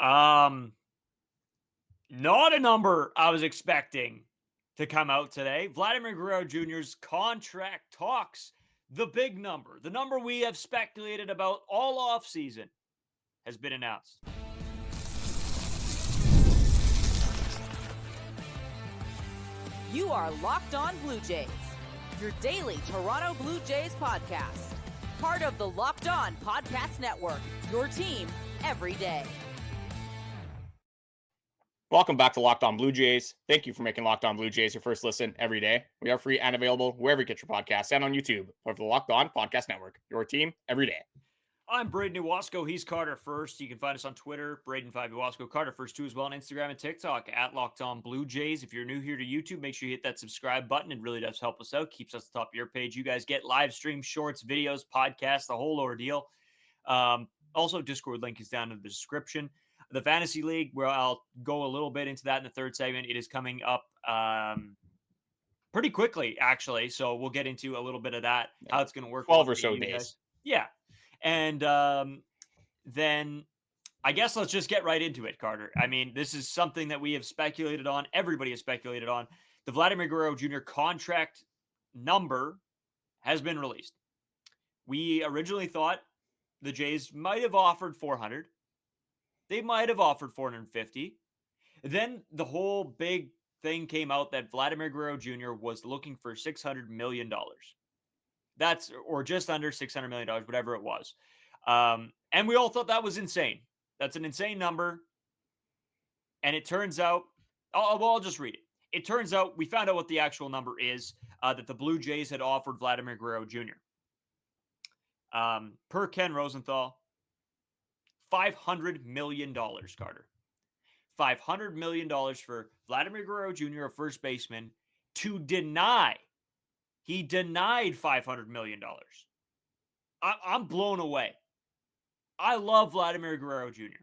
Um, Not a number I was expecting to come out today. Vladimir Guerrero Jr.'s contract talks, the big number, the number we have speculated about all offseason, has been announced. You are Locked On Blue Jays, your daily Toronto Blue Jays podcast. Part of the Locked On Podcast Network, your team every day. Welcome back to Locked On Blue Jays. Thank you for making Locked On Blue Jays your first listen every day. We are free and available wherever you get your podcasts and on YouTube or the Locked On Podcast Network, your team every day. I'm Braden Iwasco. He's Carter First. You can find us on Twitter, Braden5Iwasco, Carter First 2 as well, on Instagram and TikTok at Locked On Blue Jays. If you're new here to YouTube, make sure you hit that subscribe button. It really does help us out. Keeps us at the top of your page. You guys get live stream, shorts, videos, podcasts, the whole ordeal. Also, Discord link is down in the description. The Fantasy League, where I'll go a little bit into that in the third segment, it is coming up pretty quickly, actually. So we'll get into a little bit of that, how it's going to work. 12 or so days. Guys. Yeah. And then I guess let's just get right into it, Carter. I mean, this is something that we have speculated on. Everybody has speculated on. The Vladimir Guerrero Jr. contract number has been released. We originally thought the Jays might have offered 400. They might have offered 450. Then the whole big thing came out that Vladimir Guerrero Jr. was looking for $600 million. That's, or just under $600 million, whatever it was. And we all thought that was insane. That's an insane number. And it turns out, I'll just read it. It turns out we found out what the actual number is that the Blue Jays had offered Vladimir Guerrero Jr. Per Ken Rosenthal, $500 million, Carter. $500 million for Vladimir Guerrero Jr., a first baseman, to deny. He denied $500 million. I'm blown away. I love Vladimir Guerrero Jr.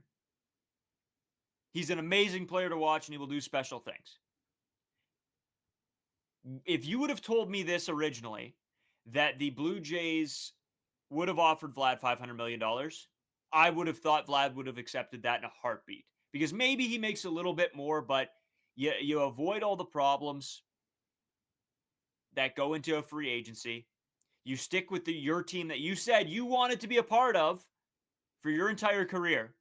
He's an amazing player to watch, and he will do special things. If you would have told me this originally, that the Blue Jays would have offered Vlad $500 million, I would have thought Vlad would have accepted that in a heartbeat. Because maybe he makes a little bit more, but you avoid all the problems that go into a free agency. You stick with your team that you said you wanted to be a part of for your entire career.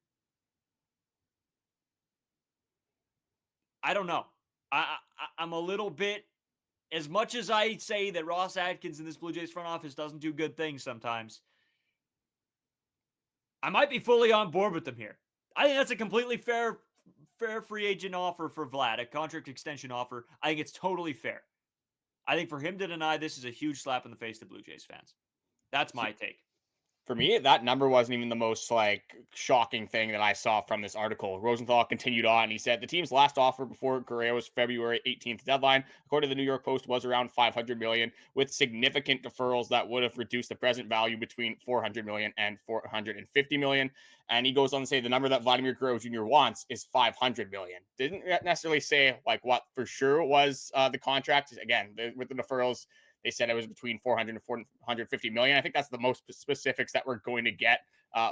I don't know. I'm a little bit, as much as I say that Ross Atkins in this Blue Jays front office doesn't do good things sometimes, I might be fully on board with them here. I think that's a completely fair free agent offer for Vlad, a contract extension offer. I think it's totally fair. I think for him to deny this is a huge slap in the face to Blue Jays fans. That's my take. For me, that number wasn't even the most shocking thing that I saw from this article. Rosenthal continued on. He said the team's last offer before Guerrero's February 18th deadline, according to the New York Post, was around $500 million, with significant deferrals that would have reduced the present value between $400 million and $450 million. And he goes on to say the number that Vladimir Guerrero Jr. wants is $500 million. Didn't necessarily say what for sure was the contract. Again, with the deferrals, they said it was between 400 and 450 million. I think that's the most specifics that we're going to get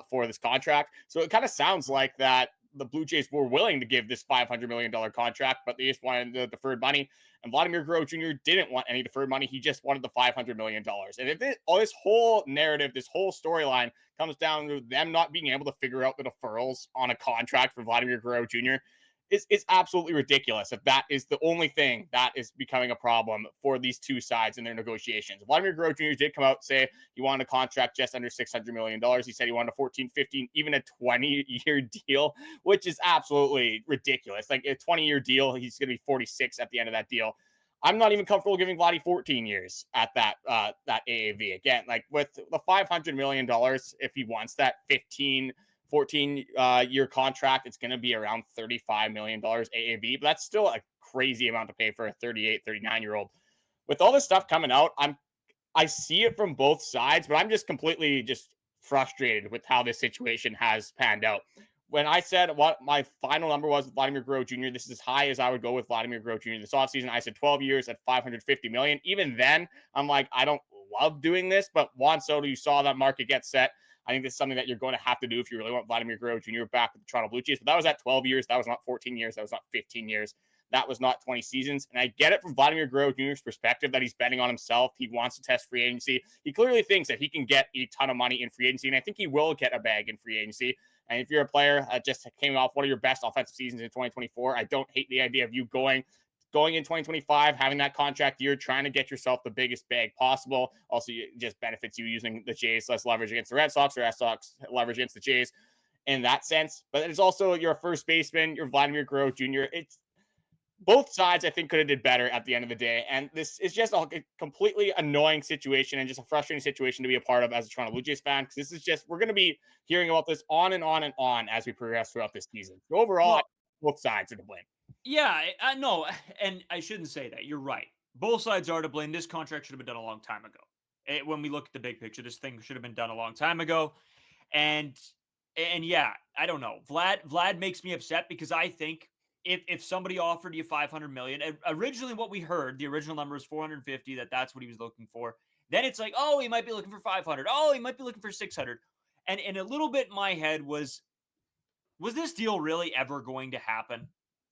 for this contract. So it kind of sounds like that the Blue Jays were willing to give this $500 million contract, but they just wanted the deferred money. And Vladimir Guerrero Jr. didn't want any deferred money. He just wanted the $500 million. And if this whole narrative, this whole storyline comes down to them not being able to figure out the deferrals on a contract for Vladimir Guerrero Jr., it's absolutely ridiculous if that is the only thing that is becoming a problem for these two sides in their negotiations. Vladimir Guerrero Jr. did come out and say he wanted a contract just under $600 million. He said he wanted a 14, 15, even a 20-year deal, which is absolutely ridiculous. Like a 20-year deal, he's going to be 46 at the end of that deal. I'm not even comfortable giving Vladdy 14 years at that AAV. Again, with the $500 million, if he wants that 14-year contract, it's going to be around $35 million AAV, but that's still a crazy amount to pay for a 38, 39-year-old. With all this stuff coming out, I see it from both sides, but I'm just completely frustrated with how this situation has panned out. When I said what my final number was with Vladimir Guerrero Jr., this is as high as I would go with Vladimir Guerrero Jr. This offseason, I said 12 years at $550 million. Even then, I'm like, I don't love doing this, but Juan Soto, you saw that market get set. I think this is something that you're going to have to do if you really want Vladimir Guerrero Jr. back with the Toronto Blue Jays. But that was at 12 years. That was not 14 years. That was not 15 years. That was not 20 seasons. And I get it from Vladimir Guerrero Jr.'s perspective that he's betting on himself. He wants to test free agency. He clearly thinks that he can get a ton of money in free agency. And I think he will get a bag in free agency. And if you're a player that just came off one of your best offensive seasons in 2024, I don't hate the idea of you going in 2025, having that contract year, trying to get yourself the biggest bag possible. Also, it just benefits you using the Jays less leverage against the Red Sox, or Red Sox leverage against the Jays in that sense. But it's also your first baseman, your Vladimir Guerrero Jr. It's both sides, I think, could have did better at the end of the day. And this is just a completely annoying situation and just a frustrating situation to be a part of as a Toronto Blue Jays fan, because this is just, we're going to be hearing about this on and on and on as we progress throughout this season. So overall, both sides are to blame. Yeah, I know. And I shouldn't say that. You're right. Both sides are to blame. This contract should have been done a long time ago. When we look at the big picture, this thing should have been done a long time ago. And yeah, I don't know. Vlad makes me upset because I think if somebody offered you 500 million, originally what we heard, the original number was 450, that's what he was looking for. Then it's like, oh, he might be looking for 500. Oh, he might be looking for 600. And a little bit in my head was this deal really ever going to happen?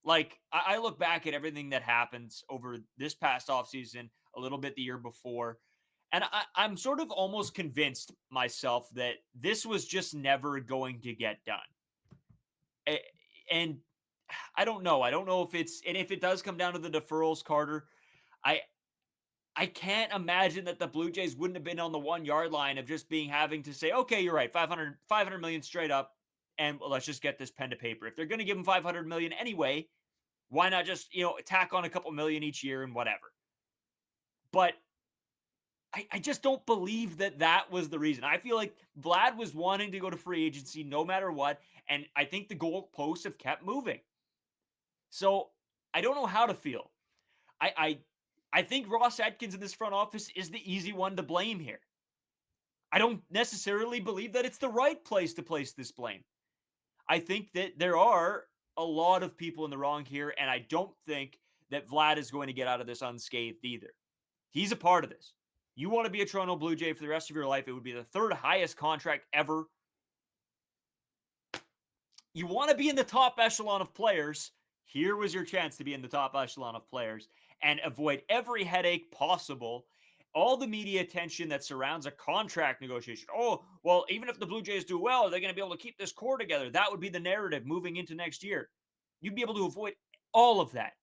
Like, I look back at everything that happens over this past offseason, a little bit the year before, and I'm sort of almost convinced myself that this was just never going to get done. And I don't know. I don't know if if it does come down to the deferrals, Carter, I can't imagine that the Blue Jays wouldn't have been on the 1 yard line of just having to say, okay, you're right, 500 million straight up, and let's just get this pen to paper. If they're going to give him 500 million anyway, why not just, tack on a couple million each year and whatever? But I just don't believe that was the reason. I feel like Vlad was wanting to go to free agency no matter what, and I think the goalposts have kept moving. So I don't know how to feel. I think Ross Atkins in this front office is the easy one to blame here. I don't necessarily believe that it's the right place to place this blame. I think that there are a lot of people in the wrong here, and I don't think that Vlad is going to get out of this unscathed either. He's a part of this. You want to be a Toronto Blue Jay for the rest of your life, it would be the third highest contract ever. You want to be in the top echelon of players. Here was your chance to be in the top echelon of players and avoid every headache possible. All the media attention that surrounds a contract negotiation. Oh, well, even if the Blue Jays do well, are they going to be able to keep this core together? That would be the narrative moving into next year. You'd be able to avoid all of that.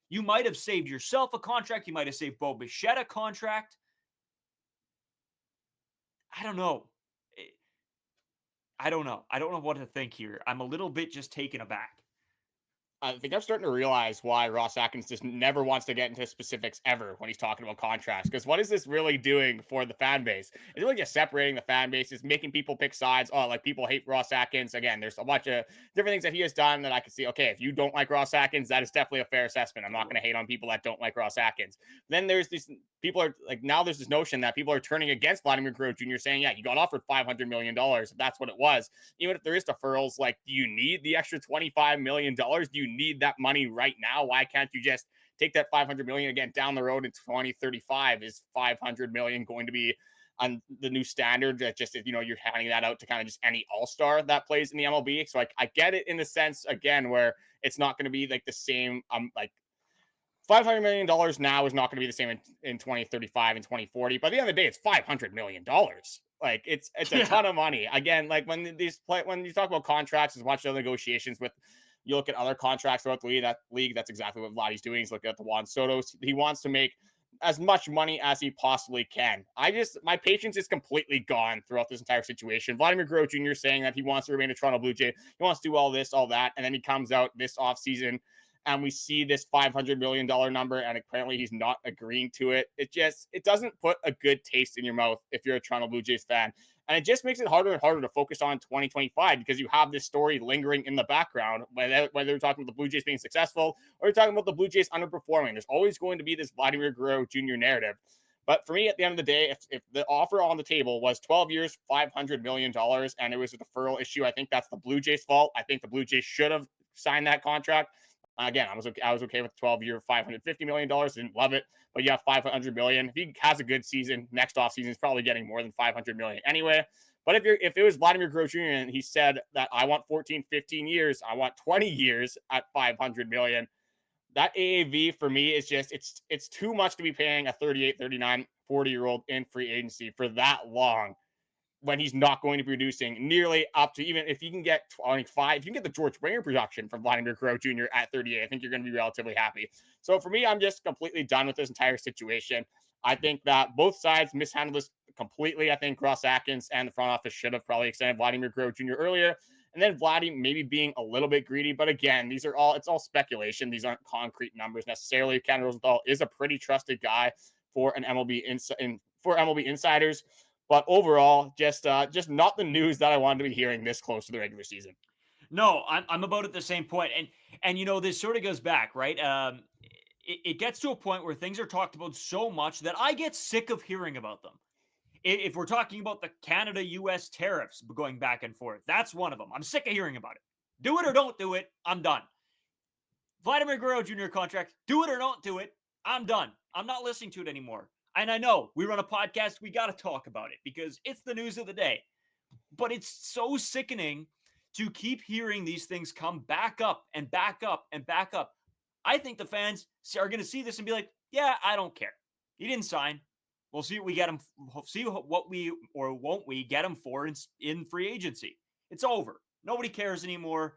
You might have saved yourself a contract. You might have saved Bichette a contract. I don't know. I don't know. I don't know what to think here. I'm a little bit just taken aback. I think I'm starting to realize why Ross Atkins just never wants to get into specifics ever when he's talking about contracts. Because what is this really doing for the fan base? It's really just separating the fan base. It's making people pick sides. Oh, like people hate Ross Atkins. Again, there's a bunch of different things that he has done that I can see. Okay, if you don't like Ross Atkins, that is definitely a fair assessment. I'm not going to hate on people that don't like Ross Atkins. Then there's these people are like, now there's this notion that people are turning against Vladimir Guerrero Jr. saying, yeah, you got offered $500 million. If that's what it was. Even if there is deferrals, like, do you need the extra $25 million? Do you need that money right now? Why can't you just take that $500 million again down the road in 2035? Is $500 million going to be on the new standard that just, you're handing that out to kind of just any all-star that plays in the MLB? So I get it in the sense, again, where it's not going to be like the same, like $500 million now is not going to be the same in 2035 and 2040. By the end of the day, it's $500 million. Like it's a ton of money. Again, like when you talk about contracts, there's a bunch of negotiations with. You look at other contracts throughout the league, that's exactly what Vladdy's doing. He's looking at the Juan Soto's. He wants to make as much money as he possibly can. My patience is completely gone throughout this entire situation. Vladimir Guerrero Jr. saying that he wants to remain a Toronto Blue Jay. He wants to do all this, all that. And then he comes out this offseason and we see this $500 million number, and apparently he's not agreeing to it. It doesn't put a good taste in your mouth if you're a Toronto Blue Jays fan. And it just makes it harder and harder to focus on 2025 because you have this story lingering in the background, whether you're talking about the Blue Jays being successful or you're talking about the Blue Jays underperforming. There's always going to be this Vladimir Guerrero Jr. narrative. But for me, at the end of the day, if the offer on the table was 12 years, $500 million, and it was a deferral issue, I think that's the Blue Jays' fault. I think the Blue Jays should have signed that contract. Again, I was okay with 12-year, $550 million. Didn't love it, but you have $500 million. If he has a good season next offseason, he's probably getting more than $500 million anyway. But if it was Vladimir Guerrero Jr. and he said that I want 14, 15 years, I want 20 years at 500 million, that AAV for me is just it's too much to be paying a 38, 39, 40-year-old in free agency for that long when he's not going to be producing nearly up to, even if you can get 25, if you can get the George Springer production from Vladimir Guerrero Jr. at 38, I think you're going to be relatively happy. So for me, I'm just completely done with this entire situation. I think that both sides mishandled this completely. I think Ross Atkins and the front office should have probably extended Vladimir Guerrero Jr. earlier. And then Vladdy maybe being a little bit greedy. But again, it's all speculation. These aren't concrete numbers necessarily. Ken Rosenthal is a pretty trusted guy for an MLB insiders. But overall, just not the news that I wanted to be hearing this close to the regular season. No, I'm about at the same point. And this sort of goes back, right? It gets to a point where things are talked about so much that I get sick of hearing about them. If we're talking about the Canada-US tariffs going back and forth, that's one of them. I'm sick of hearing about it. Do it or don't do it, I'm done. Vladimir Guerrero Jr. contract, do it or don't do it, I'm done. I'm not listening to it anymore. And I know we run a podcast, we got to talk about it because it's the news of the day. But it's so sickening to keep hearing these things come back up and back up and back up. I think the fans are going to see this and be like, yeah, I don't care. He didn't sign. We'll see what we get him. See what we or won't we get him for in free agency. It's over. Nobody cares anymore.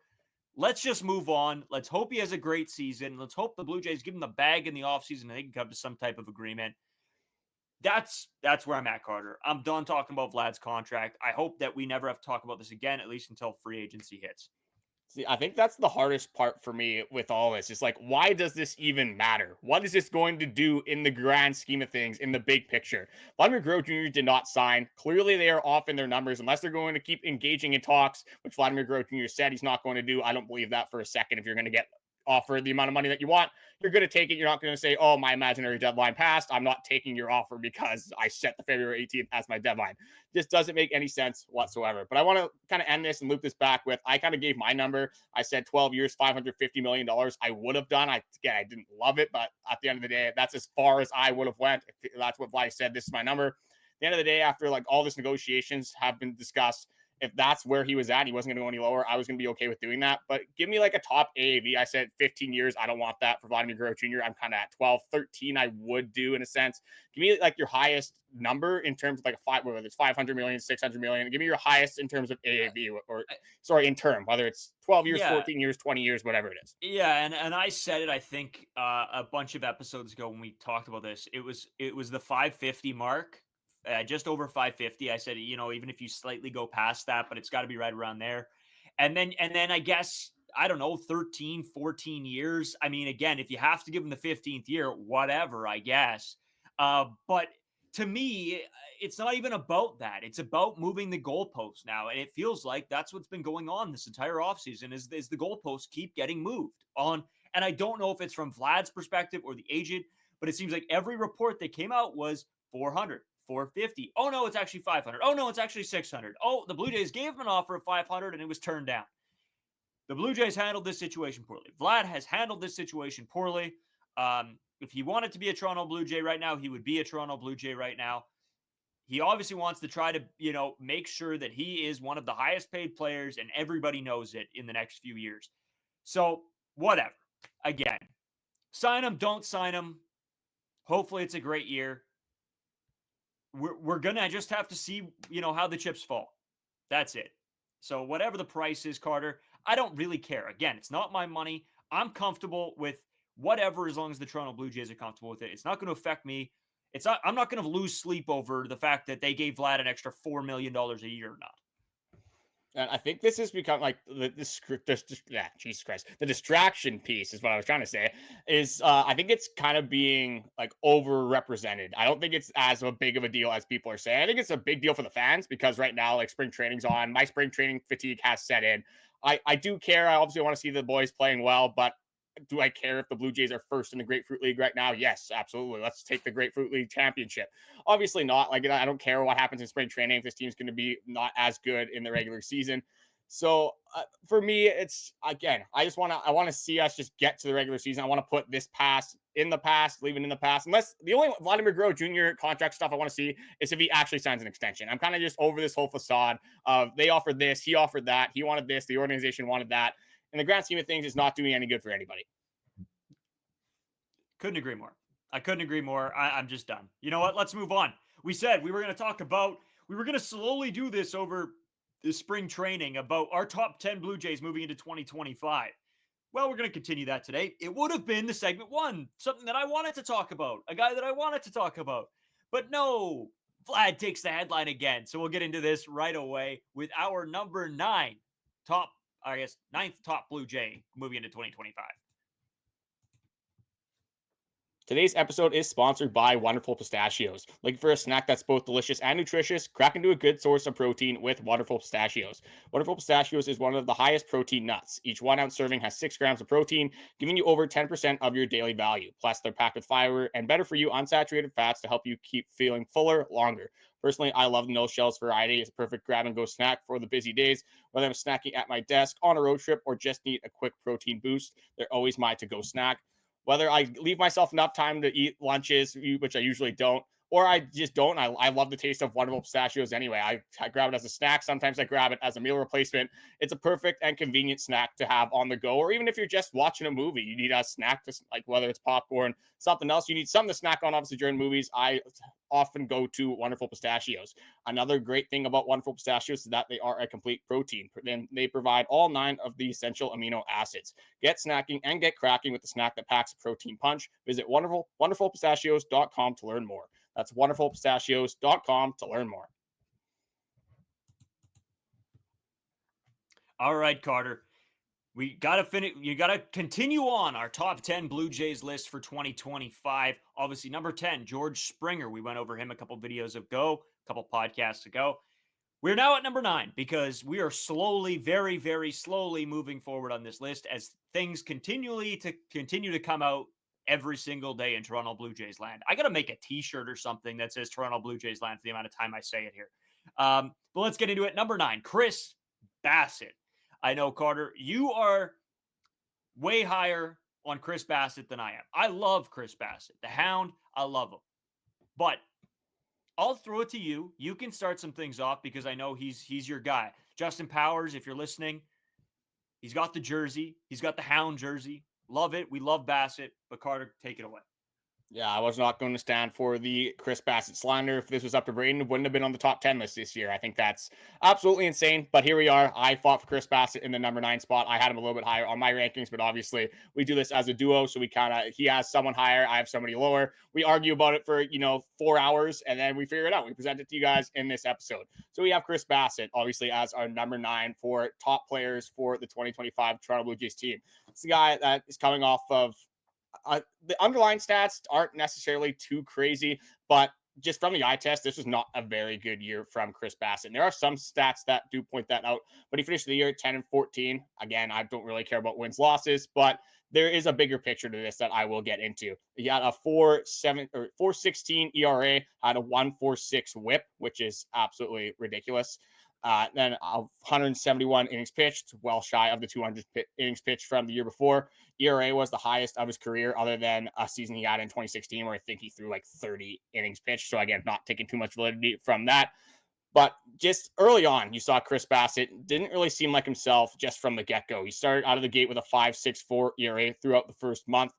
Let's just move on. Let's hope he has a great season. Let's hope the Blue Jays give him the bag in the offseason and they can come to some type of agreement. That's where I'm at, Carter. I'm done talking about Vlad's contract. I hope that we never have to talk about this again, at least until free agency hits. See, I think that's the hardest part for me with all this. It's like, why does this even matter? What is this going to do in the grand scheme of things, in the big picture? Vladimir Guerrero Jr. did not sign. Clearly, they are off in their numbers unless they're going to keep engaging in talks, which Vladimir Guerrero Jr. said he's not going to do. I don't believe that for a second. If you're going to get offered the amount of money that you want, you're going to take it. You're not going to say, oh, my imaginary deadline passed, I'm not taking your offer because I set the February 18th as my deadline. This doesn't make any sense whatsoever. But I want to kind of end this and loop this back with, I kind of gave my number. I said 12 years, $550 million. I would have done. I didn't love it, but at the end of the day, that's as far as I would have went. If that's what Vlad said, this is my number. At the end of the day, after like all these negotiations have been discussed, if that's where he was at, he wasn't going to go any lower, I was going to be okay with doing that. But give me like a top AAV. I said 15 years. I don't want that for Vladimir Guerrero Jr. I'm kind of at 12, 13. I would do in a sense. Give me like your highest number in terms of like whether it's 500 million, 600 million. Give me your highest in terms of AAV in term, whether it's 12 years, 14 years, 20 years, whatever it is. Yeah. And I said it, I think a bunch of episodes ago when we talked about this, it was the 550 mark. Just over 550. I said, even if you slightly go past that, but it's got to be right around there. And then I guess, I don't know, 13, 14 years. I mean, again, if you have to give him the 15th year, whatever, I guess. But to me, it's not even about that. It's about moving the goalposts now. And it feels like that's what's been going on this entire offseason is the goalposts keep getting moved on. And I don't know if it's from Vlad's perspective or the agent, but it seems like every report that came out was 400. 450. Oh no, it's actually 500. Oh no, it's actually 600. Oh, the Blue Jays gave him an offer of 500 and it was turned down. The Blue Jays handled this situation poorly. Vlad has handled this situation poorly. If he wanted to be a Toronto Blue Jay right now, he would be a Toronto Blue Jay right now. He obviously wants to try to, make sure that he is one of the highest paid players and everybody knows it in the next few years. So, whatever. Again, sign him, don't sign him. Hopefully it's a great year. We're going to just have to see, how the chips fall. That's it. So whatever the price is, Carter, I don't really care. Again, it's not my money. I'm comfortable with whatever as long as the Toronto Blue Jays are comfortable with it. It's not going to affect me. I'm not going to lose sleep over the fact that they gave Vlad an extra $4 million a year or not. And I think this has become like Jesus Christ. The distraction piece is what I was trying to say is I think it's kind of being like overrepresented. I don't think it's as big of a deal as people are saying. I think it's a big deal for the fans because right now, like spring training's on. My spring training fatigue has set in. I do care. I obviously want to see the boys playing well, but do I care if the Blue Jays are first in the Grapefruit League right now? Yes, absolutely. Let's take the Grapefruit League championship. Obviously not. Like, I don't care what happens in spring training if this team's going to be not as good in the regular season. For me, it's again, I want to see us just get to the regular season. I want to put this past in the past, leave it in the past. Unless the only Vladimir Guerrero Jr. contract stuff I want to see is if he actually signs an extension. I'm kind of just over this whole facade of they offered this, he offered that, he wanted this, the organization wanted that. In the grand scheme of things, it's not doing any good for anybody. Couldn't agree more. I couldn't agree more. I'm just done. You know what? Let's move on. We said we were going to slowly do this over the spring training about our top 10 Blue Jays moving into 2025. Well, we're going to continue that today. It would have been the segment one, something that I wanted to talk about, a guy that I wanted to talk about. But no, Vlad takes the headline again. So we'll get into this right away with our number 9 ninth top Blue Jay moving into 2025. Today's episode is sponsored by Wonderful Pistachios. Looking for a snack that's both delicious and nutritious? Crack into a good source of protein with Wonderful Pistachios. Wonderful Pistachios is one of the highest protein nuts. Each 1 ounce serving has 6 grams of protein, giving you over 10% of your daily value. Plus, they're packed with fiber and better for you unsaturated fats to help you keep feeling fuller longer. Personally, I love the no shells variety. It's a perfect grab and go snack for the busy days. Whether I'm snacking at my desk, on a road trip, or just need a quick protein boost, they're always my to-go snack. Whether I leave myself enough time to eat lunches, which I usually don't, or I just don't. I love the taste of Wonderful Pistachios anyway. I grab it as a snack. Sometimes I grab it as a meal replacement. It's a perfect and convenient snack to have on the go. Or even if you're just watching a movie, you need a snack to, like, whether it's popcorn, something else, you need something to snack on, obviously, during movies. I often go to Wonderful Pistachios. Another great thing about Wonderful Pistachios is that they are a complete protein. Then they provide all 9 of the essential amino acids. Get snacking and get cracking with the snack that packs a protein punch. Visit wonderfulpistachios.com to learn more. That's wonderfulpistachios.com to learn more. All right, Carter. We got to finish. You got to continue on our top 10 Blue Jays list for 2025. Obviously, number 10, George Springer. We went over him a couple videos ago, a couple podcasts ago. We're now at number 9 because we are slowly, very, very slowly moving forward on this list as things continue to come out every single day in Toronto Blue Jays land. I got to make a t-shirt or something that says Toronto Blue Jays land for the amount of time I say it here. But let's get into it. Number 9, Chris Bassitt. I know, Carter, you are way higher on Chris Bassitt than I am. I love Chris Bassitt. The Hound, I love him. But I'll throw it to you. You can start some things off because I know he's your guy. Justin Powers, if you're listening, he's got the jersey. He's got the Hound jersey. Love it. We love Bassitt. But Carter, take it away. Yeah, I was not going to stand for the Chris Bassitt slander. If this was up to Braden, it wouldn't have been on the top 10 list this year. I think that's absolutely insane. But here we are. I fought for Chris Bassitt in the number 9 spot. I had him a little bit higher on my rankings, but obviously we do this as a duo. So he has someone higher. I have somebody lower. We argue about it for, 4 hours, and then we figure it out. We present it to you guys in this episode. So we have Chris Bassitt, obviously, as our number 9 for top players for the 2025 Toronto Blue Jays team. It's the guy that is coming off of the underlying stats aren't necessarily too crazy, but just from the eye test, this was not a very good year from Chris Bassitt. And there are some stats that do point that out, but he finished the year 10-14. Again, I don't really care about wins, losses, but there is a bigger picture to this that I will get into. He had a 4.16 ERA, had a 1.46 WHIP, which is absolutely ridiculous. Then 171 innings pitched, well shy of the 200 innings pitched from the year before. ERA was the highest of his career, other than a season he had in 2016, where I think he threw like 30 innings pitched. So again, not taking too much validity from that. But just early on, you saw Chris Bassitt didn't really seem like himself just from the get-go. He started out of the gate with a 5.64 ERA throughout the first month.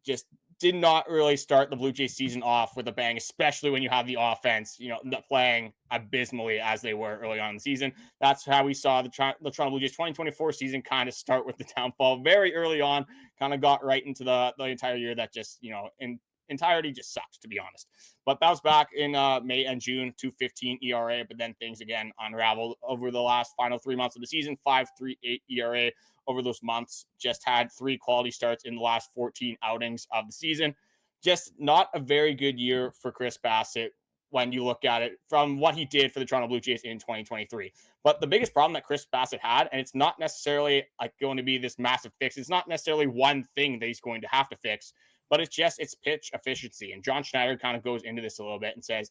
Just did not really start the Blue Jays season off with a bang, especially when you have the offense, playing abysmally as they were early on in the season. That's how we saw the Toronto Blue Jays 2024 season kind of start with the downfall very early on, kind of got right into the entire year that just, in entirety just sucked, to be honest. But bounced back in May and June, 2.15 ERA, but then things again unraveled over the final 3 months of the season, 5.38 ERA over those months. Just had 3 quality starts in the last 14 outings of the season. Just not a very good year for Chris Bassitt when you look at it from what he did for the Toronto Blue Jays in 2023. But the biggest problem that Chris Bassitt had, and it's not necessarily like going to be this massive fix, it's not necessarily one thing that he's going to have to fix, but it's pitch efficiency. And John Schneider kind of goes into this a little bit and says,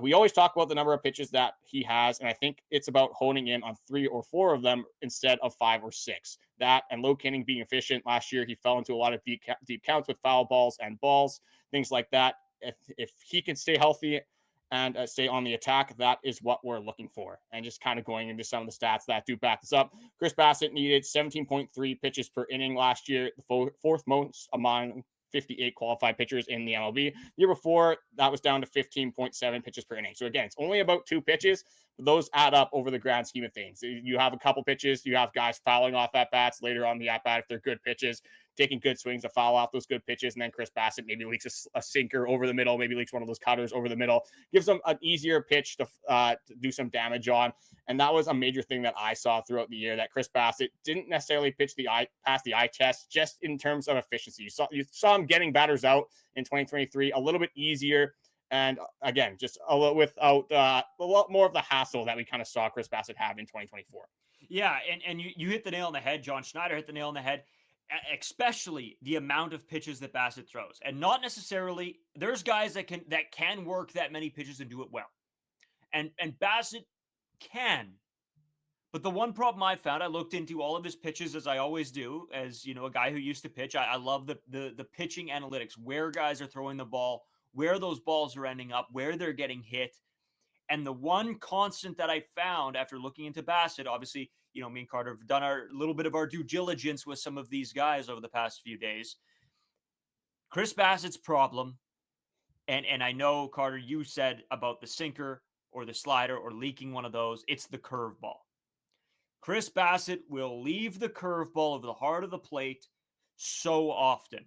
we always talk about the number of pitches that he has, and I think it's about honing in on 3 or 4 of them instead of 5 or 6. That and locating being efficient. Last year, he fell into a lot of deep counts with foul balls and balls, things like that. If he can stay healthy and stay on the attack, that is what we're looking for. And just kind of going into some of the stats that do back this up. Chris Bassitt needed 17.3 pitches per inning last year, the fourth most among 58 qualified pitchers in the MLB. The year before, that was down to 15.7 pitches per inning. So again, it's only about 2 pitches, but those add up over the grand scheme of things. You have a couple pitches, you have guys fouling off at bats later on the at bat if they're good pitches, taking good swings to foul off those good pitches, and then Chris Bassitt maybe leaks a sinker over the middle, maybe leaks one of those cutters over the middle, gives them an easier pitch to do some damage on. And that was a major thing that I saw throughout the year, that Chris Bassitt didn't necessarily pass the eye test just in terms of efficiency. You saw him getting batters out in 2023 a little bit easier. And again, just a little without a lot more of the hassle that we kind of saw Chris Bassitt have in 2024. Yeah, and you hit the nail on the head. John Schneider hit the nail on the head, especially the amount of pitches that Bassitt throws. And not necessarily, there's guys that can work that many pitches and do it well. And Bassitt can. But the one problem I found, I looked into all of his pitches, as I always do, as you know, a guy who used to pitch. I love the pitching analytics, where guys are throwing the ball, where those balls are ending up, where they're getting hit. And the one constant that I found after looking into Bassitt, obviously, you know, me and Carter have done a little bit of our due diligence with some of these guys over the past few days. Chris Bassitt's problem, and I know, Carter, you said about the sinker or the slider or leaking one of those, it's the curveball. Chris Bassitt will leave the curveball over the heart of the plate so often.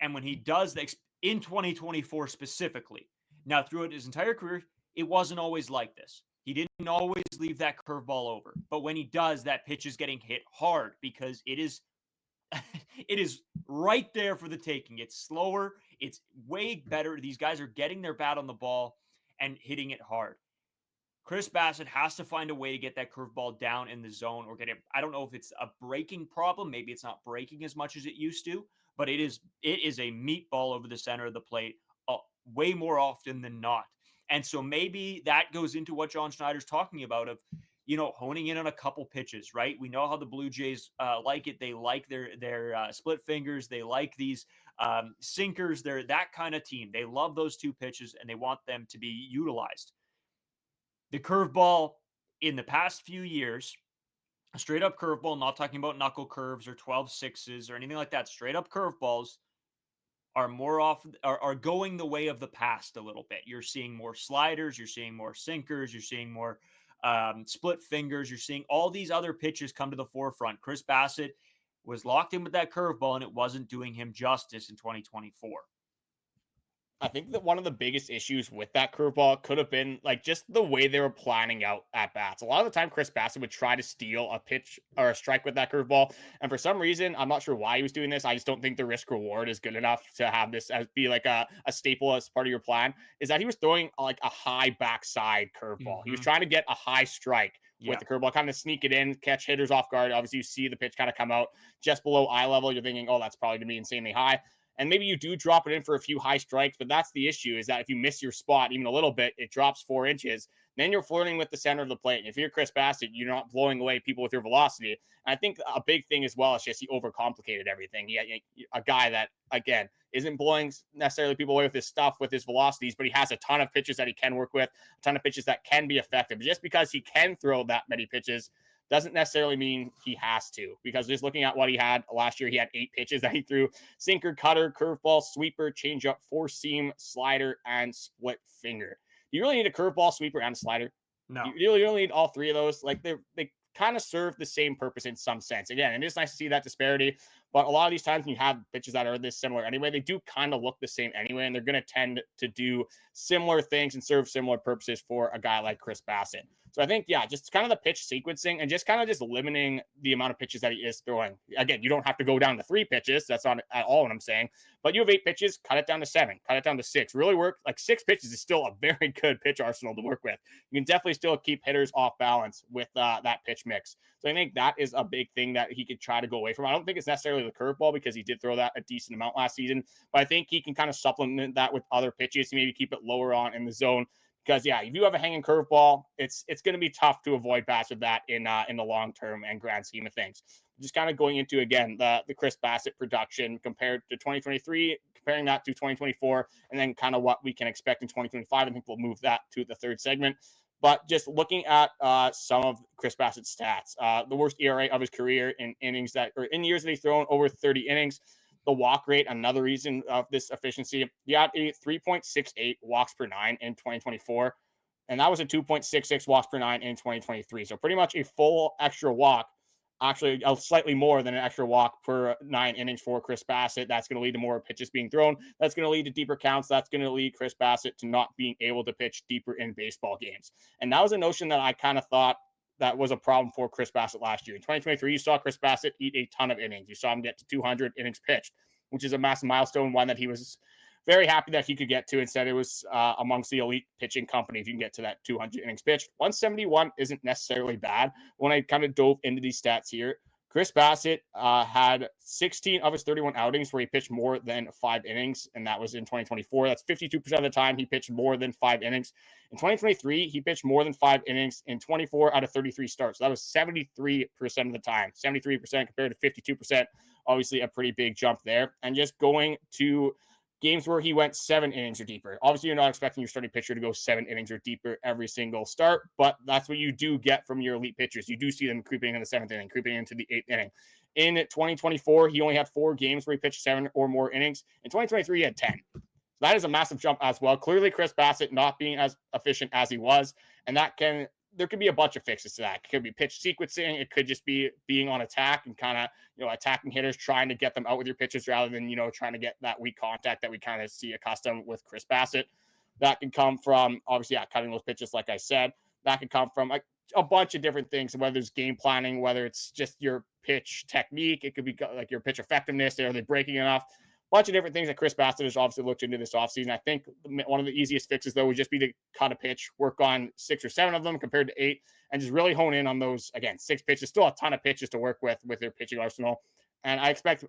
And when he does that, in 2024 specifically, now throughout his entire career, it wasn't always like this. He didn't always leave that curveball over. But when he does, that pitch is getting hit hard because it is right there for the taking. It's slower. It's way better. These guys are getting their bat on the ball and hitting it hard. Chris Bassitt has to find a way to get that curveball down in the zone or get it. I don't know if it's a breaking problem. Maybe it's not breaking as much as it used to, but it is a meatball over the center of the plate way more often than not. And so maybe that goes into what John Schneider's talking about of, you know, honing in on a couple pitches, right? We know how the Blue Jays like it. They like their split fingers. They like these sinkers. They're that kind of team. They love those 2 pitches and they want them to be utilized. The curveball in the past few years, a straight up curveball, not talking about knuckle curves or 12-6s or anything like that, straight up curveballs are more often are going the way of the past a little bit. You're seeing more sliders, you're seeing more sinkers, you're seeing more split fingers, you're seeing all these other pitches come to the forefront. Chris Bassitt was locked in with that curveball and it wasn't doing him justice in 2024. I think that one of the biggest issues with that curveball could have been like just the way they were planning out at bats. A lot of the time, Chris Bassitt would try to steal a pitch or a strike with that curveball. And for some reason, I'm not sure why he was doing this. I just don't think the risk reward is good enough to have this as be like a staple as part of your plan. Is that he was throwing like a high backside curveball. Mm-hmm. He was trying to get a high strike with the curveball, kind of sneak it in, catch hitters off guard. Obviously, you see the pitch kind of come out just below eye level. You're thinking, oh, that's probably going to be insanely high. And maybe you do drop it in for a few high strikes, but that's the issue is that if you miss your spot even a little bit, it drops 4 inches. Then you're flirting with the center of the plate. And if you're Chris Bassitt, you're not blowing away people with your velocity. And I think a big thing as well is just he overcomplicated everything. He had a guy that, again, isn't blowing necessarily people away with his stuff, with his velocities, but he has a ton of pitches that he can work with, a ton of pitches that can be effective. Just because he can throw that many pitches doesn't necessarily mean he has to, because just looking at what he had last year, he had 8 pitches that he threw: sinker, cutter, curveball, sweeper, changeup, 4-seam, slider, and split finger. Do you really need a curveball, sweeper, and a slider? No. You really need all 3 of those. Like they kind of serve the same purpose in some sense. Again, and it's nice to see that disparity, but a lot of these times when you have pitches that are this similar anyway, they do kind of look the same anyway, and they're going to tend to do similar things and serve similar purposes for a guy like Chris Bassitt. So I think, yeah, just kind of the pitch sequencing and just kind of just limiting the amount of pitches that he is throwing. Again, you don't have to go down to 3 pitches. That's not at all what I'm saying. But you have 8 pitches, cut it down to 7, cut it down to 6. Really work. Like 6 pitches is still a very good pitch arsenal to work with. You can definitely still keep hitters off balance with that pitch mix. So I think that is a big thing that he could try to go away from. I don't think it's necessarily the curveball because he did throw that a decent amount last season, but I think he can kind of supplement that with other pitches to maybe keep it lower on in the zone. Because yeah, if you have a hanging curveball, it's going to be tough to avoid bats with that in the long term and grand scheme of things. Just kind of going into again the Chris Bassitt production compared to 2023, comparing that to 2024, and then kind of what we can expect in 2025. I think we'll move that to the third segment. But just looking at some of Chris Bassitt's stats, the worst ERA of his career in years that he's thrown over 30 innings. The walk rate, another reason of this efficiency. He had a 3.68 walks per 9 in 2024, and that was a 2.66 walks per 9 in 2023. So pretty much a full extra walk, actually slightly more than an extra walk per 9 innings for Chris Bassitt. That's going to lead to more pitches being thrown. That's going to lead to deeper counts. That's going to lead Chris Bassitt to not being able to pitch deeper in baseball games. And that was a notion that I kind of thought that was a problem for Chris Bassitt last year. In 2023, you saw Chris Bassitt eat a ton of innings. You saw him get to 200 innings pitched, which is a massive milestone, one that he was very happy that he could get to. Instead, it was amongst the elite pitching company if you can get to that 200 innings pitched. 171 isn't necessarily bad. When I kind of dove into these stats here, Chris Bassitt had 16 of his 31 outings where he pitched more than 5 innings, and that was in 2024. That's 52% of the time he pitched more than 5 innings. In 2023, he pitched more than 5 innings in 24 out of 33 starts. So that was 73% of the time, 73% compared to 52%. Obviously, a pretty big jump there. And just going to games where he went 7 innings or deeper. Obviously, you're not expecting your starting pitcher to go 7 innings or deeper every single start, but that's what you do get from your elite pitchers. You do see them creeping in the 7th inning, creeping into the 8th inning. In 2024, he only had 4 games where he pitched 7 or more innings. In 2023, he had 10. So that is a massive jump as well. Clearly, Chris Bassitt not being as efficient as he was, and there could be a bunch of fixes to that. It could be pitch sequencing. It could just be being on attack and kind of, attacking hitters, trying to get them out with your pitches rather than, trying to get that weak contact that we kind of see accustomed with Chris Bassitt. That can come from, obviously, cutting those pitches, like I said. That can come from a bunch of different things, whether it's game planning, whether it's just your pitch technique. It could be like your pitch effectiveness. Are they breaking enough? Bunch of different things that Chris Bassitt has obviously looked into this offseason. I think one of the easiest fixes, though, would just be to cut a pitch, work on 6 or 7 of them compared to 8, and just really hone in on those, again, 6 pitches. Still a ton of pitches to work with their pitching arsenal. And I expect,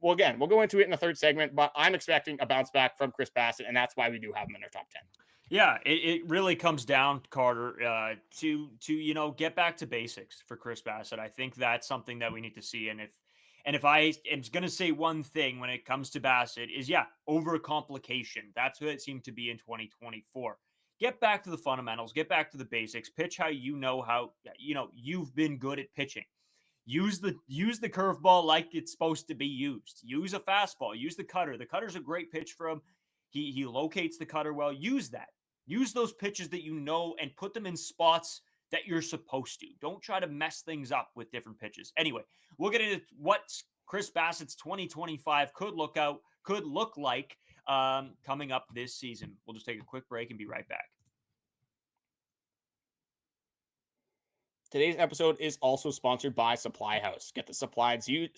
we'll go into it in the third segment, but I'm expecting a bounce back from Chris Bassitt, and that's why we do have him in our top 10. Yeah, it really comes down, Carter, to get back to basics for Chris Bassitt. I think that's something that we need to see. And if I am going to say one thing when it comes to Bassitt is, overcomplication. That's what it seemed to be in 2024. Get back to the fundamentals, get back to the basics, pitch how you've been good at pitching. Use the curveball like it's supposed to be used. Use a fastball, use the cutter. The cutter's a great pitch for him. He locates the cutter well. Use that. Use those pitches that and put them in spots that you're supposed to. Don't try to mess things up with different pitches. Anyway, we'll get into what Chris Bassitt's 2025 could look like coming up this season. We'll just take a quick break and be right back. Today's episode is also sponsored by Supply House. Get the supplies you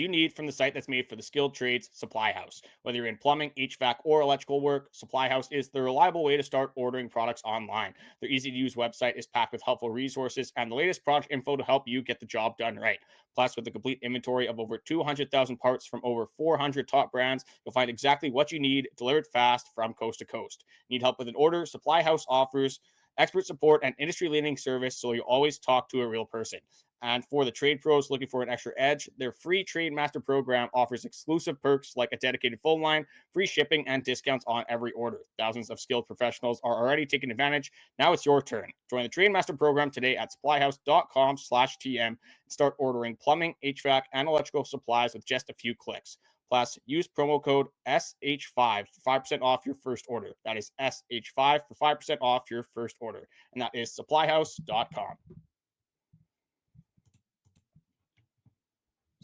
need from the site that's made for the skilled trades, Supply House. Whether you're in plumbing, HVAC, or electrical work, Supply House is the reliable way to start ordering products online. Their easy-to-use website is packed with helpful resources and the latest product info to help you get the job done right. Plus, with a complete inventory of over 200,000 parts from over 400 top brands, you'll find exactly what you need delivered fast from coast to coast. Need help with an order? Supply House offers expert support and industry-leading service, so you always talk to a real person. And for the trade pros looking for an extra edge, their free Trade Master program offers exclusive perks like a dedicated phone line, free shipping, and discounts on every order. Thousands of skilled professionals are already taking advantage. Now it's your turn. Join the Trade Master program today at supplyhouse.com/TM and start ordering plumbing, HVAC, and electrical supplies with just a few clicks. Plus, use promo code SH5 for 5% off your first order. That is SH5 for 5% off your first order. And that is supplyhouse.com.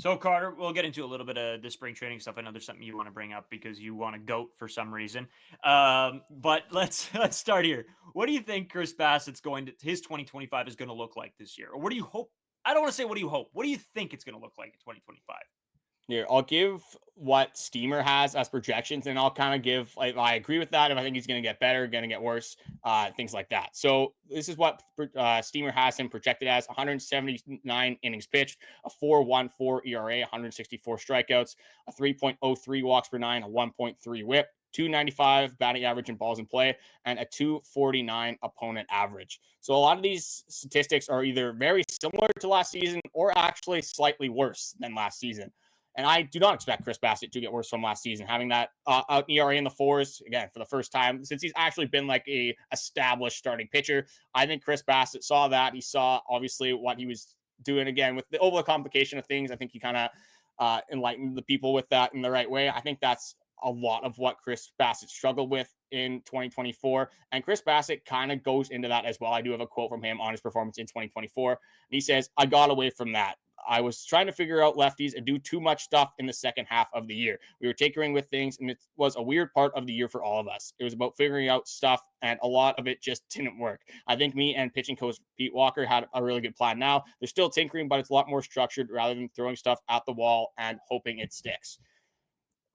So Carter, we'll get into a little bit of the spring training stuff. I know there's something you want to bring up because you want a goat for some reason. But let's start here. What do you think Chris Bassett's his 2025 is going to look like this year? Or what do you hope? I don't want to say what do you hope. What do you think it's going to look like in 2025? Here, I'll give what Steamer has as projections, and I'll kind of give like I agree with that. If I think he's going to get better, going to get worse, things like that. So this is what Steamer has him projected as: 179 innings pitched, a 4.14 ERA, 164 strikeouts, a 3.03 walks per nine, a 1.3 WHIP. 295 batting average in balls in play, and a 249 opponent average. So a lot of these statistics are either very similar to last season or actually slightly worse than last season. And I do not expect Chris Bassitt to get worse from last season. Having that ERA in the fours, again, for the first time since he's actually been like a established starting pitcher. I think Chris Bassitt saw that. He saw, obviously, what he was doing again with the overcomplication of things. I think he kind of enlightened the people with that in the right way. I think that's a lot of what Chris Bassitt struggled with in 2024. And Chris Bassitt kind of goes into that as well. I do have a quote from him on his performance in 2024. And he says, "I got away from that. I was trying to figure out lefties and do too much stuff in the second half of the year. We were tinkering with things, and it was a weird part of the year for all of us. It was about figuring out stuff, and a lot of it just didn't work. I think me and pitching coach Pete Walker had a really good plan now. They're still tinkering, but it's a lot more structured rather than throwing stuff at the wall and hoping it sticks."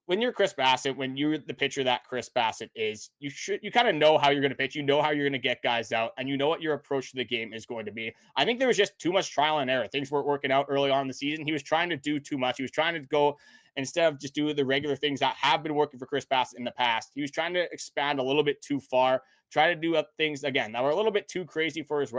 When you're Chris Bassitt, when you're the pitcher that Chris Bassitt is, you kind of know how you're going to pitch, you know how you're going to get guys out, and you know what your approach to the game is going to be. I think there was just too much trial and error. Things weren't working out early on in the season. He was trying to do too much. He was trying to go instead of just do the regular things that have been working for Chris Bassitt in the past. He was trying to expand a little bit too far, try to do things again that were a little bit too crazy for his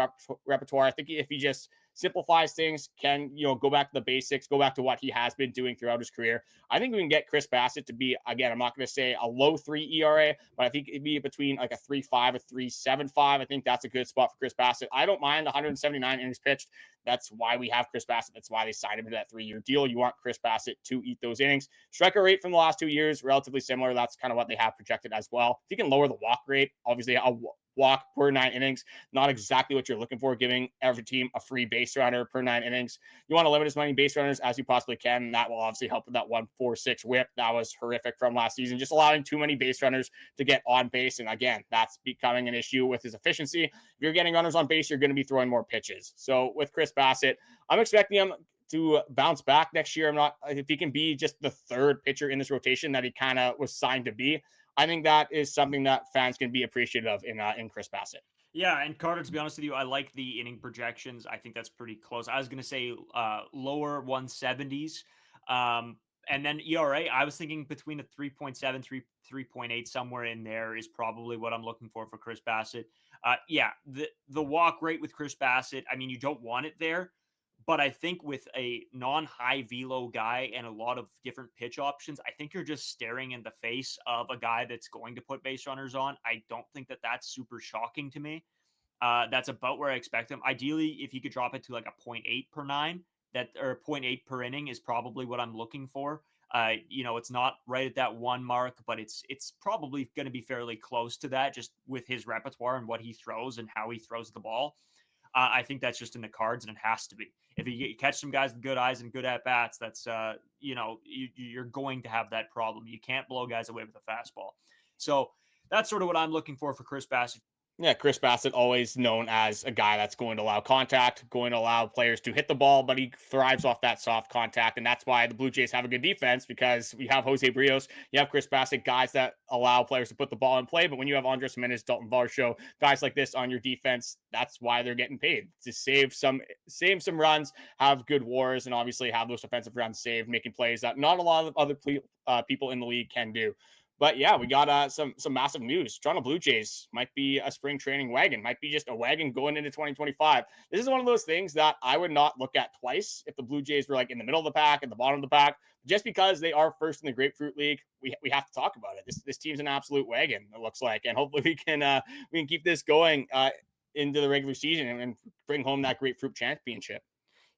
repertoire. I think if he just simplifies things, can go back to the basics, go back to what he has been doing throughout his career. I think we can get Chris Bassitt to be, again, I'm not going to say a low 3 ERA, but I think it'd be between like a 3.5, a 3.75. I think that's a good spot for Chris Bassitt. I don't mind 179 innings pitched. That's why we have Chris Bassitt. That's why they signed him to that 3-year deal. You want Chris Bassitt to eat those innings. Strikeout rate from the last 2 years, relatively similar. That's kind of what they have projected as well. If you can lower the walk rate, obviously a walk per 9 innings, not exactly what you're looking for, giving every team a free base runner per 9 innings. You want to limit as many base runners as you possibly can. And that will obviously help with that 1.46 whip. That was horrific from last season, just allowing too many base runners to get on base. And again, that's becoming an issue with his efficiency. If you're getting runners on base, you're going to be throwing more pitches. So with Chris Bassitt, I'm expecting him to bounce back next year. If he can be just the third pitcher in this rotation that he kind of was signed to be, I think that is something that fans can be appreciative of in Chris Bassitt. Yeah, and Carter, to be honest with you, I like the inning projections. I think that's pretty close. I was going to say lower 170s. And then ERA, I was thinking between a 3.7, 3.8, somewhere in there is probably what I'm looking for Chris Bassitt. Yeah, the walk rate with Chris Bassitt, I mean, you don't want it there. But I think with a non-high velo guy and a lot of different pitch options, I think you're just staring in the face of a guy that's going to put base runners on. I don't think that that's super shocking to me. That's about where I expect him. Ideally, if you could drop it to like a 0.8 per 9, or 0.8 per inning is probably what I'm looking for. It's not right at that 1 mark, but it's probably going to be fairly close to that just with his repertoire and what he throws and how he throws the ball. I think that's just in the cards, and it has to be. If you catch some guys with good eyes and good at bats, that's you're going to have that problem. You can't blow guys away with a fastball. So that's sort of what I'm looking for Chris Bassitt. Yeah, Chris Bassitt, always known as a guy that's going to allow contact, going to allow players to hit the ball, but he thrives off that soft contact. And that's why the Blue Jays have a good defense, because we have Jose Berrios, you have Chris Bassitt, guys that allow players to put the ball in play. But when you have Andrus, Gimenez, Daulton, Varsho, guys like this on your defense, that's why they're getting paid, to save some runs, have good wars, and obviously have those defensive runs saved, making plays that not a lot of other people in the league can do. But yeah, we got some massive news. Toronto Blue Jays might be a spring training wagon, might be just a wagon going into 2025. This is one of those things that I would not look at twice if the Blue Jays were like in the middle of the pack, at the bottom of the pack. Just because they are first in the Grapefruit League, we have to talk about it. This team's an absolute wagon, it looks like, and hopefully we can keep this going into the regular season and bring home that Grapefruit championship.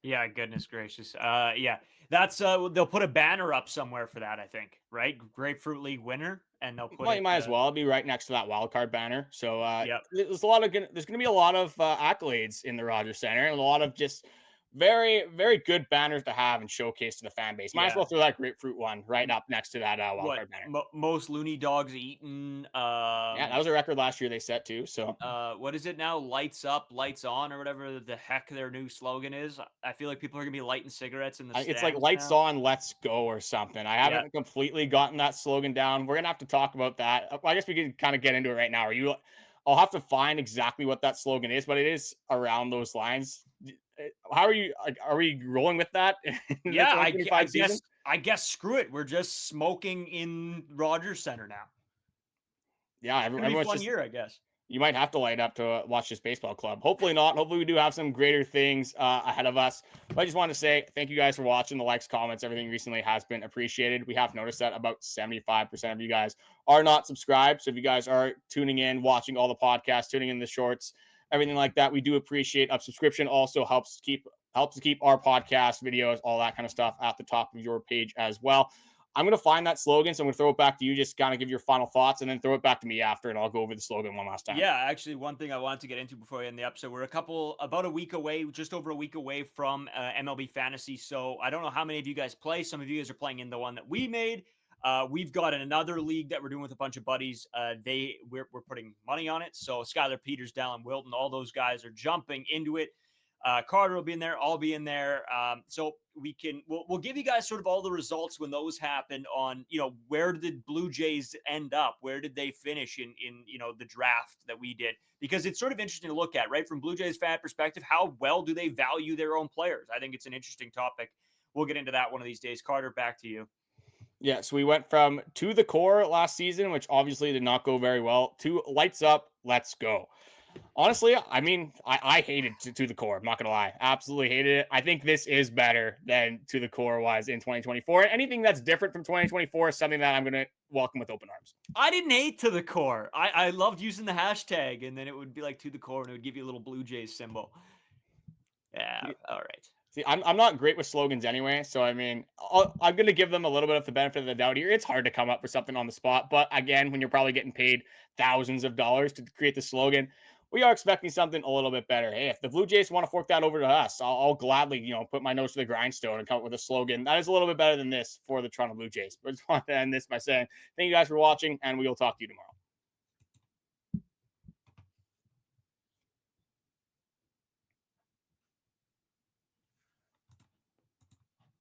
Yeah, goodness gracious. Yeah, that's they'll put a banner up somewhere for that, I think, right? Grapefruit League winner, and they'll put you might as well be right next to that wild card banner. So yep. there's going to be a lot of accolades in the Rogers Center, and a lot of just very, very good banners to have and showcase to the fan base. Might as Yeah. well throw that grapefruit one right up next to that wild What card banner. most loony dogs eaten. Yeah, that was a record last year they set too. So What is it now? Lights up, lights on, or whatever the heck their new slogan is. I feel like people are gonna be lighting cigarettes in the it's like stands lights now. on, let's go or something. I Yeah. haven't completely gotten that slogan down. We're gonna have to talk about that. I guess we can kind of get into it right now. I'll have to find exactly what that slogan is, but it is around those lines. How are you? Like, are we rolling with that in the Yeah, 2025 season? I guess screw it. We're just smoking in Rogers Center now. Yeah, It's gonna be a everyone's fun just year, I guess. you might have to light up to watch this baseball club. Hopefully not. Hopefully we do have some greater things ahead of us. But I just want to say thank you guys for watching. The likes, comments, everything recently has been appreciated. We have noticed that about 75% of you guys are not subscribed. So if you guys are tuning in, watching all the podcasts, tuning in the shorts, everything like that, we do appreciate a subscription. Also helps to keep our podcast videos, all that kind of stuff at the top of your page as well. I'm going to find that slogan. So I'm going to throw it back to you. Just kind of give your final thoughts and then throw it back to me after, and I'll go over the slogan one last time. Yeah, actually, one thing I wanted to get into before we end the episode, we're about a week away, just over a week away from MLB Fantasy. So I don't know how many of you guys play. Some of you guys are playing in the one that we made. We've got another league that we're doing with a bunch of buddies. We're putting money on it. So Skylar Peters, Dallin Wilton, all those guys are jumping into it. Carter will be in there. I'll be in there. So we'll give you guys sort of all the results when those happen on, where did Blue Jays end up? Where did they finish in the draft that we did? Because it's sort of interesting to look at, right? From Blue Jays fan perspective, how well do they value their own players? I think it's an interesting topic. We'll get into that one of these days. Carter, back to you. Yeah, so we went from To the Core last season, which obviously did not go very well, to Lights Up, Let's Go. Honestly, I mean, I hated to the Core. I'm not going to lie. Absolutely hated it. I think this is better than To the Core was in 2024. Anything that's different from 2024 is something that I'm going to welcome with open arms. I didn't hate To the Core. I loved using the hashtag, and then it would be like To the Core, and it would give you a little Blue Jays symbol. Yeah, all right. See, I'm not great with slogans anyway, so I mean, I'm going to give them a little bit of the benefit of the doubt here. It's hard to come up with something on the spot, but again, when you're probably getting paid thousands of dollars to create the slogan, we are expecting something a little bit better. Hey, if the Blue Jays want to fork that over to us, I'll gladly, put my nose to the grindstone and come up with a slogan that is a little bit better than this for the Toronto Blue Jays. But I just want to end this by saying thank you guys for watching, and we will talk to you tomorrow.